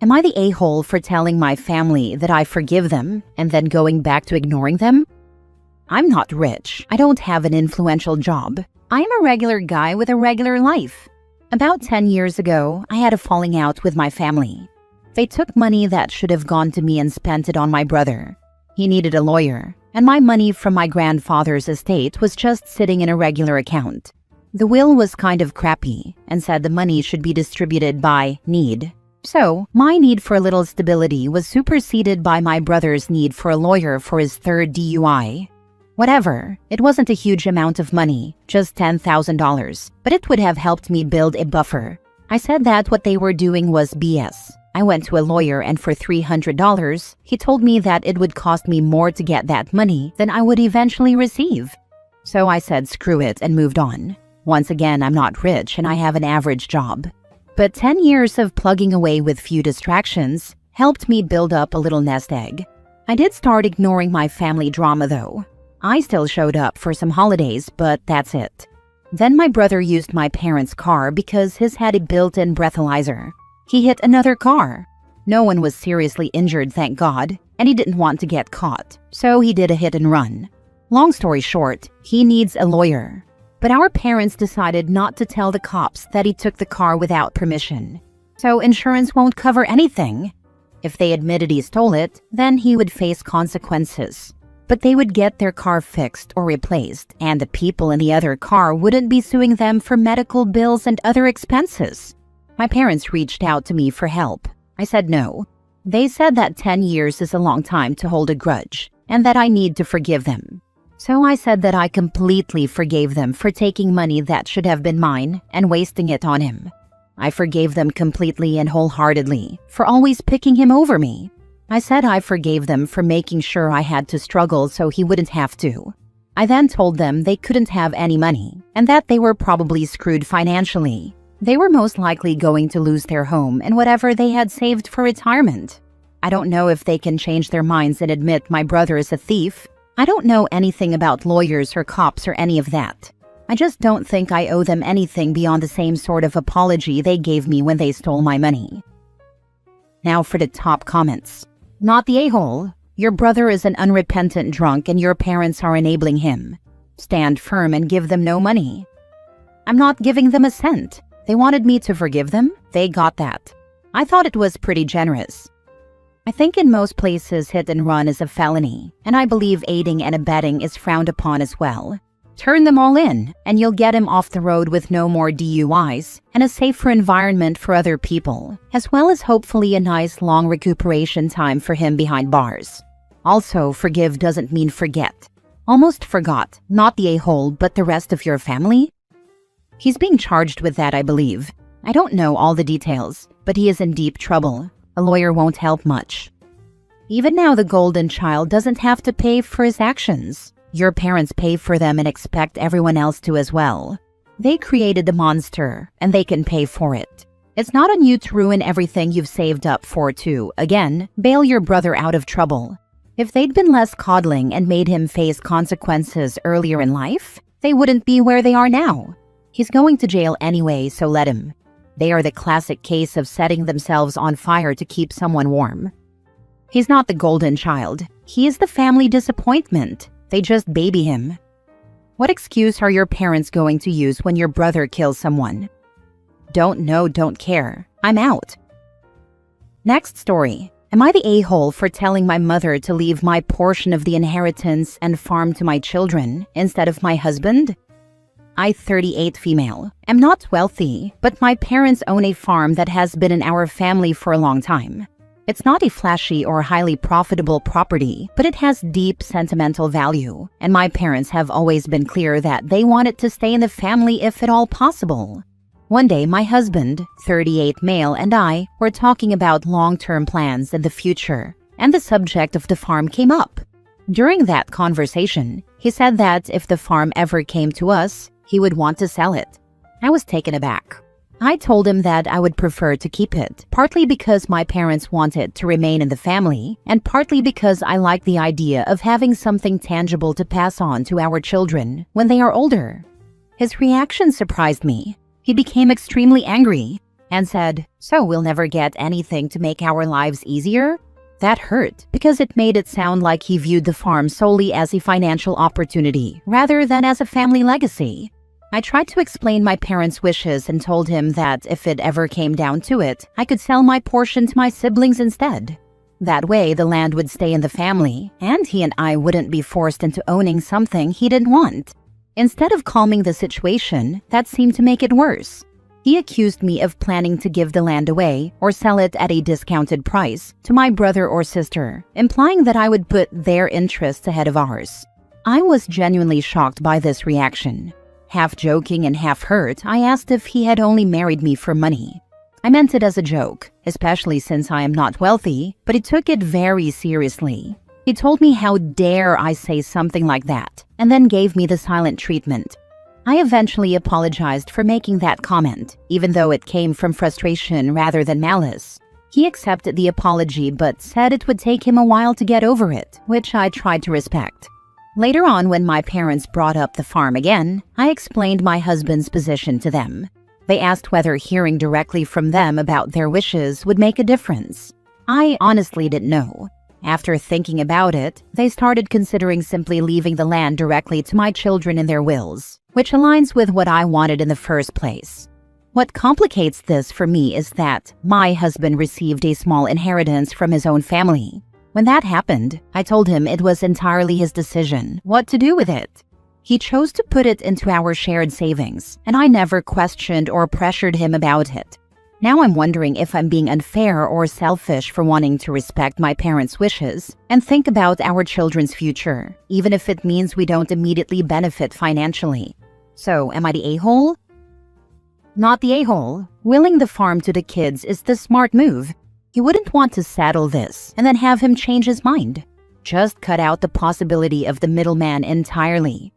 Am I the a-hole for telling my family that I forgive them and then going back to ignoring them? I'm not rich. I don't have an influential job. I'm a regular guy with a regular life. About 10 years ago, I had a falling out with my family. They took money that should have gone to me and spent it on my brother. He needed a lawyer, and my money from my grandfather's estate was just sitting in a regular account. The will was kind of crappy and said the money should be distributed by need. So, my need for a little stability was superseded by my brother's need for a lawyer for his third DUI. Whatever, it wasn't a huge amount of money, just $10,000, but it would have helped me build a buffer. I said that what they were doing was BS. I went to a lawyer and for $300, he told me that it would cost me more to get that money than I would eventually receive. So I said screw it and moved on. Once again, I'm not rich and I have an average job. But 10 years of plugging away with few distractions helped me build up a little nest egg. I did start ignoring my family drama though. I still showed up for some holidays, but that's it. Then my brother used my parents' car because his had a built-in breathalyzer. He hit another car. No one was seriously injured, thank God, and he didn't want to get caught, so he did a hit and run. Long story short, he needs a lawyer. But our parents decided not to tell the cops that he took the car without permission. So insurance won't cover anything. If they admitted he stole it, then he would face consequences. But they would get their car fixed or replaced, and the people in the other car wouldn't be suing them for medical bills and other expenses. My parents reached out to me for help. I said no. They said that 10 years is a long time to hold a grudge, and that I need to forgive them. So I said that I completely forgave them for taking money that should have been mine and wasting it on him. I forgave them completely and wholeheartedly for always picking him over me. I said I forgave them for making sure I had to struggle so he wouldn't have to. I then told them they couldn't have any money and that they were probably screwed financially. They were most likely going to lose their home and whatever they had saved for retirement. I don't know if they can change their minds and admit my brother is a thief. I don't know anything about lawyers or cops or any of that. I just don't think I owe them anything beyond the same sort of apology they gave me when they stole my money. Now for the top comments. Not the a-hole. Your brother is an unrepentant drunk and your parents are enabling him. Stand firm and give them no money. I'm not giving them a cent. They wanted me to forgive them. They got that. I thought it was pretty generous. I think in most places hit and run is a felony, and I believe aiding and abetting is frowned upon as well. Turn them all in, and you'll get him off the road with no more DUIs and a safer environment for other people, as well as hopefully a nice long recuperation time for him behind bars. Also, forgive doesn't mean forget. Almost forgot, not the a-hole, but the rest of your family? He's being charged with that, I believe. I don't know all the details, but he is in deep trouble. A lawyer won't help much. Even now, the golden child doesn't have to pay for his actions. Your parents pay for them and expect everyone else to as well. They created the monster, and they can pay for it. It's not on you to ruin everything you've saved up for to, again, bail your brother out of trouble. If they'd been less coddling and made him face consequences earlier in life, they wouldn't be where they are now. He's going to jail anyway, so let him. They are the classic case of setting themselves on fire to keep someone warm. He's not the golden child. He is the family disappointment. They just baby him. What excuse are your parents going to use when your brother kills someone? Don't know, don't care. I'm out. Next story. Am I the a-hole for telling my mother to leave my portion of the inheritance and farm to my children instead of my husband? I, 38 female, am not wealthy, but my parents own a farm that has been in our family for a long time. It's not a flashy or highly profitable property, but it has deep sentimental value, and my parents have always been clear that they want it to stay in the family if at all possible. One day, my husband, 38 male, and I were talking about long-term plans in the future, and the subject of the farm came up. During that conversation, he said that if the farm ever came to us, he would want to sell it. I was taken aback. I told him that I would prefer to keep it, partly because my parents want it to remain in the family, and partly because I like the idea of having something tangible to pass on to our children when they are older. His reaction surprised me. He became extremely angry. and said, "So we'll never get anything to make our lives easier?" That hurt because it made it sound like he viewed the farm solely as a financial opportunity rather than as a family legacy. I tried to explain my parents' wishes and told him that if it ever came down to it, I could sell my portion to my siblings instead. That way, the land would stay in the family, and he and I wouldn't be forced into owning something he didn't want. Instead of calming the situation, that seemed to make it worse. He accused me of planning to give the land away or sell it at a discounted price to my brother or sister, implying that I would put their interests ahead of ours. I was genuinely shocked by this reaction. Half joking and half hurt, I asked if he had only married me for money. I meant it as a joke, especially since I am not wealthy, but he took it very seriously. He told me how dare I say something like that, and then gave me the silent treatment. I eventually apologized for making that comment, even though it came from frustration rather than malice. He accepted the apology but said it would take him a while to get over it, which I tried to respect. Later on, when my parents brought up the farm again, I explained my husband's position to them. They asked whether hearing directly from them about their wishes would make a difference. I honestly didn't know. After thinking about it, they started considering simply leaving the land directly to my children in their wills, which aligns with what I wanted in the first place. What complicates this for me is that my husband received a small inheritance from his own family. When that happened, I told him it was entirely his decision what to do with it. He chose to put it into our shared savings, and I never questioned or pressured him about it. Now I'm wondering if I'm being unfair or selfish for wanting to respect my parents' wishes and think about our children's future, even if it means we don't immediately benefit financially. So, am I the a-hole? Not the a-hole. Willing the farm to the kids is the smart move. You wouldn't want to saddle this and then have him change his mind. Just cut out the possibility of the middleman entirely.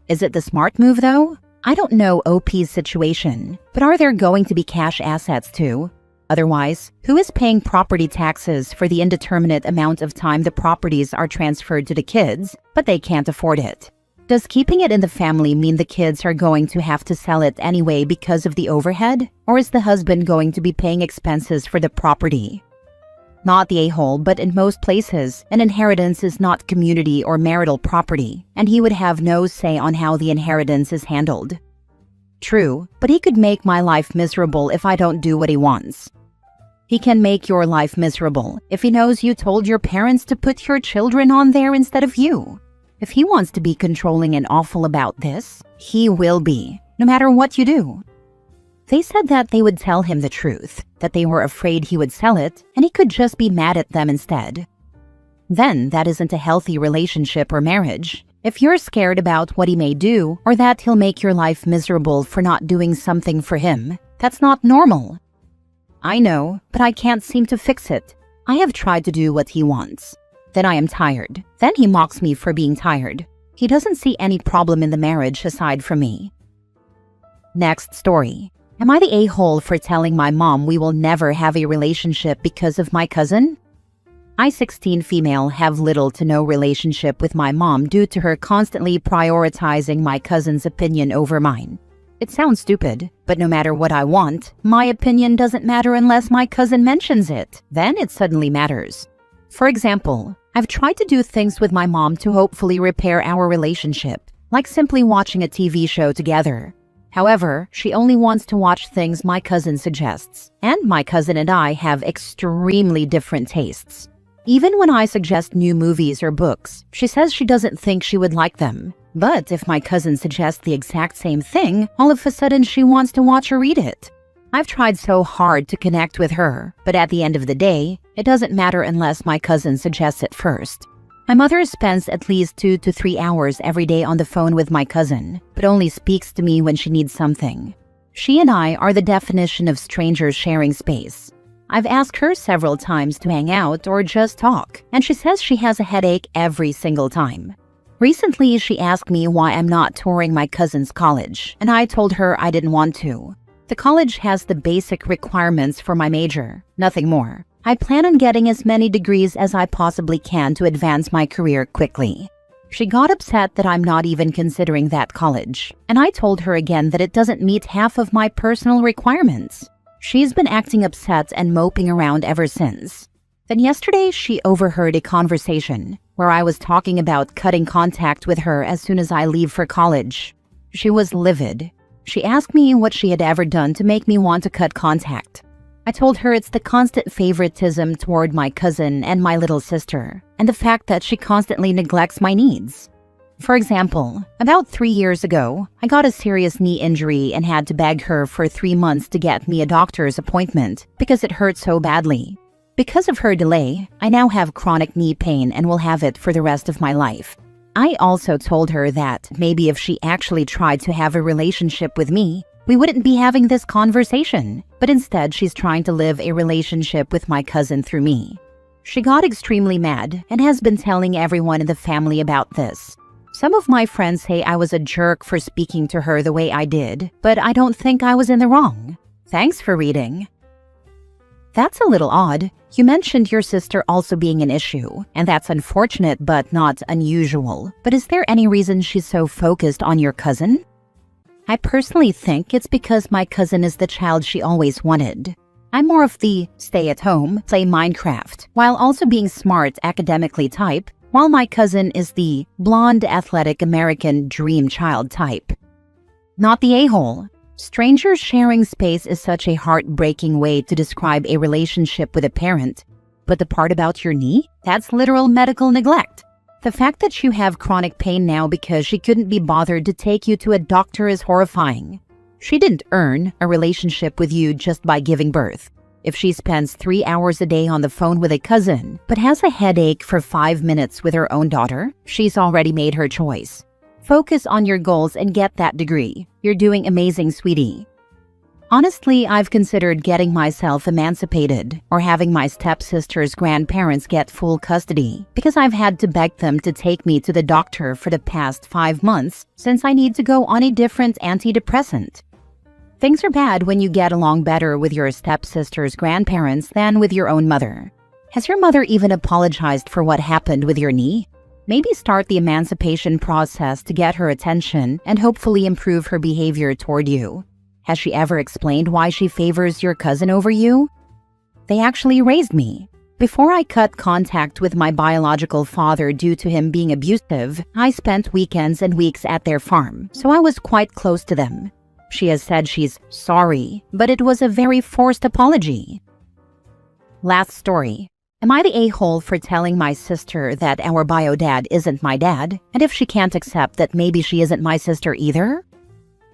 Is it the smart move, though? I don't know OP's situation, but are there going to be cash assets too? Otherwise, who is paying property taxes for the indeterminate amount of time the properties are transferred to the kids, but they can't afford it? Does keeping it in the family mean the kids are going to have to sell it anyway because of the overhead? Or is the husband going to be paying expenses for the property? Not the a-hole, but in most places, an inheritance is not community or marital property, and he would have no say on how the inheritance is handled. True, but he could make my life miserable if I don't do what he wants. He can make your life miserable if he knows you told your parents to put your children on there instead of you. If he wants to be controlling and awful about this, he will be, no matter what you do. They said that they would tell him the truth, that they were afraid he would sell it, and he could just be mad at them instead. Then that isn't a healthy relationship or marriage. If you're scared about what he may do, or that he'll make your life miserable for not doing something for him, that's not normal. I know, but I can't seem to fix it. I have tried to do what he wants. Then I am tired. Then he mocks me for being tired. He doesn't see any problem in the marriage aside from me. Next story. Am I the a-hole for telling my mom we will never have a relationship because of my cousin? I, 16 female, have little to no relationship with my mom due to her constantly prioritizing my cousin's opinion over mine. It sounds stupid, but no matter what I want, my opinion doesn't matter unless my cousin mentions it. Then it suddenly matters. For example, I've tried to do things with my mom to hopefully repair our relationship, like simply watching a TV show together. However, she only wants to watch things my cousin suggests, and my cousin and I have extremely different tastes. Even when I suggest new movies or books, she says she doesn't think she would like them. But if my cousin suggests the exact same thing, all of a sudden she wants to watch or read it. I've tried so hard to connect with her, but at the end of the day, it doesn't matter unless my cousin suggests it first. My mother spends at least 2 to 3 hours every day on the phone with my cousin, but only speaks to me when she needs something. She and I are the definition of strangers sharing space. I've asked her several times to hang out or just talk, and she says she has a headache every single time. Recently, she asked me why I'm not touring my cousin's college, and I told her I didn't want to. The college has the basic requirements for my major, nothing more. I plan on getting as many degrees as I possibly can to advance my career quickly. She got upset that I'm not even considering that college, and I told her again that it doesn't meet half of my personal requirements. She's been acting upset and moping around ever since. Then yesterday, she overheard a conversation where I was talking about cutting contact with her as soon as I leave for college. She was livid. She asked me what she had ever done to make me want to cut contact. I told her it's the constant favoritism toward my cousin and my little sister, and the fact that she constantly neglects my needs. For example, about 3 years ago, I got a serious knee injury and had to beg her for 3 months to get me a doctor's appointment because it hurt so badly. Because of her delay, I now have chronic knee pain and will have it for the rest of my life. I also told her that maybe if she actually tried to have a relationship with me, we wouldn't be having this conversation, but instead she's trying to live a relationship with my cousin through me. She got extremely mad and has been telling everyone in the family about this. Some of my friends say I was a jerk for speaking to her the way I did, but I don't think I was in the wrong. Thanks for reading. That's a little odd. You mentioned your sister also being an issue, and that's unfortunate but not unusual. But is there any reason she's so focused on your cousin? I personally think it's because my cousin is the child she always wanted. I'm more of the stay-at-home, play Minecraft, while also being smart academically type, while my cousin is the blonde, athletic American dream child type. Not the a-hole. Strangers sharing space is such a heartbreaking way to describe a relationship with a parent. But the part about your knee? That's literal medical neglect. The fact that you have chronic pain now because she couldn't be bothered to take you to a doctor is horrifying. She didn't earn a relationship with you just by giving birth. If she spends 3 hours a day on the phone with a cousin, but has a headache for 5 minutes with her own daughter, she's already made her choice. Focus on your goals and get that degree. You're doing amazing, sweetie. Honestly, I've considered getting myself emancipated or having my stepsister's grandparents get full custody because I've had to beg them to take me to the doctor for the past 5 months since I need to go on a different antidepressant. Things are bad when you get along better with your stepsister's grandparents than with your own mother. Has your mother even apologized for what happened with your knee? Maybe start the emancipation process to get her attention and hopefully improve her behavior toward you. Has she ever explained why she favors your cousin over you? They actually raised me. Before I cut contact with my biological father due to him being abusive, I spent weekends and weeks at their farm, so I was quite close to them. She has said she's sorry, but it was a very forced apology. Last story. Am I the a-hole for telling my sister that our bio dad isn't my dad, and if she can't accept that maybe she isn't my sister either?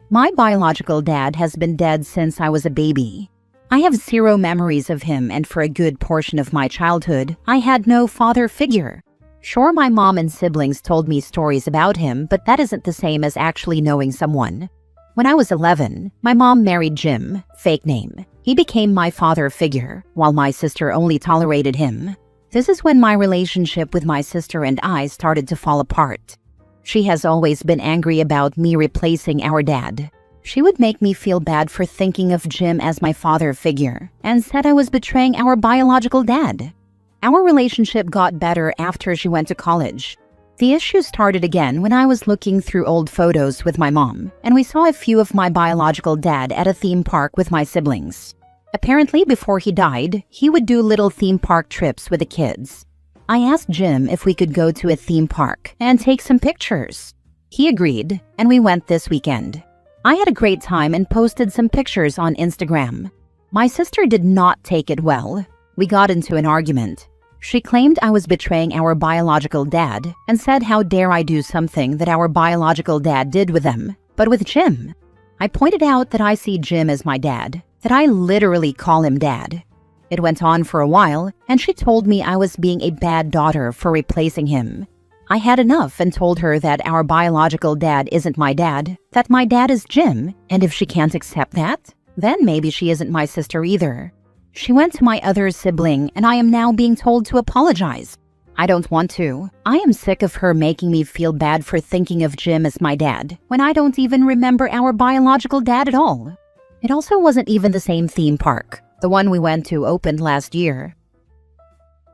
My biological dad has been dead since I was a baby. I have 0 memories of him, and for a good portion of my childhood, I had no father figure. Sure, my mom and siblings told me stories about him, but that isn't the same as actually knowing someone. When I was 11, my mom married Jim, fake name. He became my father figure, while my sister only tolerated him. This is when my relationship with my sister and I started to fall apart. She has always been angry about me replacing our dad. She would make me feel bad for thinking of Jim as my father figure, and said I was betraying our biological dad. Our relationship got better after she went to college. The issue started again when I was looking through old photos with my mom, and we saw a few of my biological dad at a theme park with my siblings. Apparently, before he died, he would do little theme park trips with the kids. I asked Jim if we could go to a theme park and take some pictures. He agreed, and we went this weekend. I had a great time and posted some pictures on Instagram. My sister did not take it well. We got into an argument. She claimed I was betraying our biological dad and said how dare I do something that our biological dad did with them, but with Jim. I pointed out that I see Jim as my dad, that I literally call him dad. It went on for a while, and she told me I was being a bad daughter for replacing him. I had enough and told her that our biological dad isn't my dad, that my dad is Jim, and if she can't accept that, then maybe she isn't my sister either. She went to my other sibling, and I am now being told to apologize. I don't want to. I am sick of her making me feel bad for thinking of Jim as my dad, when I don't even remember our biological dad at all. It also wasn't even the same theme park. The one we went to opened last year.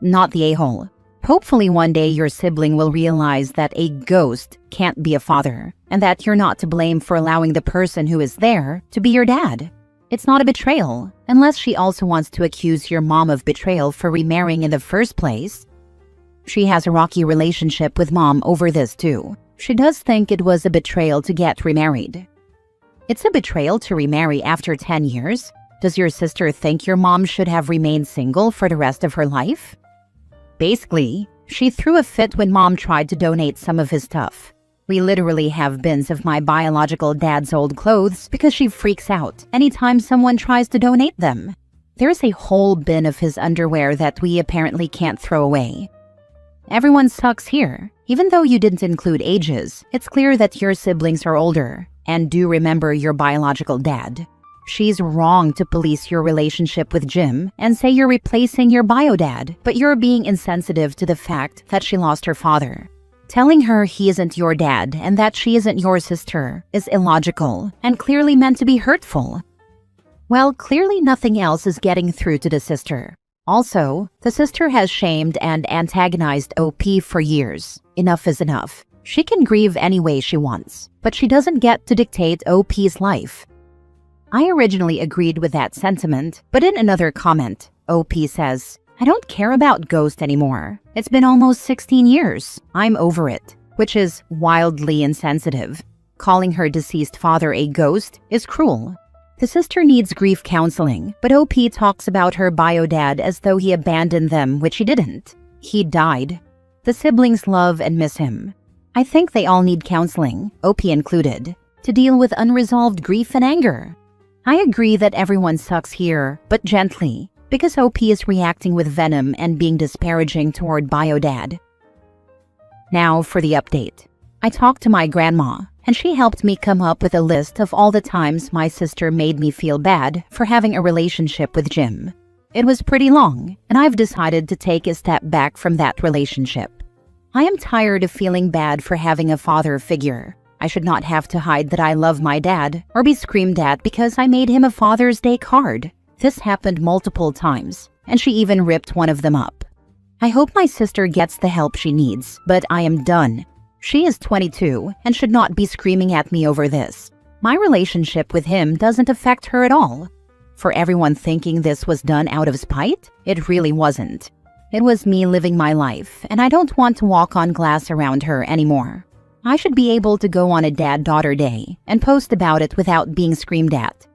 Not the a-hole. Hopefully one day your sibling will realize that a ghost can't be a father, and that you're not to blame for allowing the person who is there to be your dad. It's not a betrayal, unless she also wants to accuse your mom of betrayal for remarrying in the first place. She has a rocky relationship with mom over this too. She does think it was a betrayal to get remarried. It's a betrayal to remarry after 10 years? Does your sister think your mom should have remained single for the rest of her life? Basically, she threw a fit when mom tried to donate some of his stuff. We literally have bins of my biological dad's old clothes because she freaks out anytime someone tries to donate them. There's a whole bin of his underwear that we apparently can't throw away. Everyone sucks here. Even though you didn't include ages, it's clear that your siblings are older and do remember your biological dad. She's wrong to police your relationship with Jim and say you're replacing your bio dad, but you're being insensitive to the fact that she lost her father. Telling her he isn't your dad and that she isn't your sister is illogical and clearly meant to be hurtful. Well, clearly nothing else is getting through to the sister. Also, the sister has shamed and antagonized OP for years. Enough is enough. She can grieve any way she wants, but she doesn't get to dictate OP's life. I originally agreed with that sentiment, but in another comment, OP says, "I don't care about Ghost anymore. It's been almost 16 years. I'm over it," which is wildly insensitive. Calling her deceased father a ghost is cruel. The sister needs grief counseling, but OP talks about her bio dad as though he abandoned them, which he didn't. He died. The siblings love and miss him. I think they all need counseling, OP included, to deal with unresolved grief and anger. I agree that everyone sucks here, but gently, because OP is reacting with venom and being disparaging toward bio dad. Now for the update. I talked to my grandma, and she helped me come up with a list of all the times my sister made me feel bad for having a relationship with Jim. It was pretty long, and I've decided to take a step back from that relationship. I am tired of feeling bad for having a father figure. I should not have to hide that I love my dad or be screamed at because I made him a Father's Day card. This happened multiple times, and she even ripped one of them up. I hope my sister gets the help she needs, but I am done. She is 22 and should not be screaming at me over this. My relationship with him doesn't affect her at all. For everyone thinking this was done out of spite, it really wasn't. It was me living my life, and I don't want to walk on glass around her anymore. I should be able to go on a dad-daughter day and post about it without being screamed at.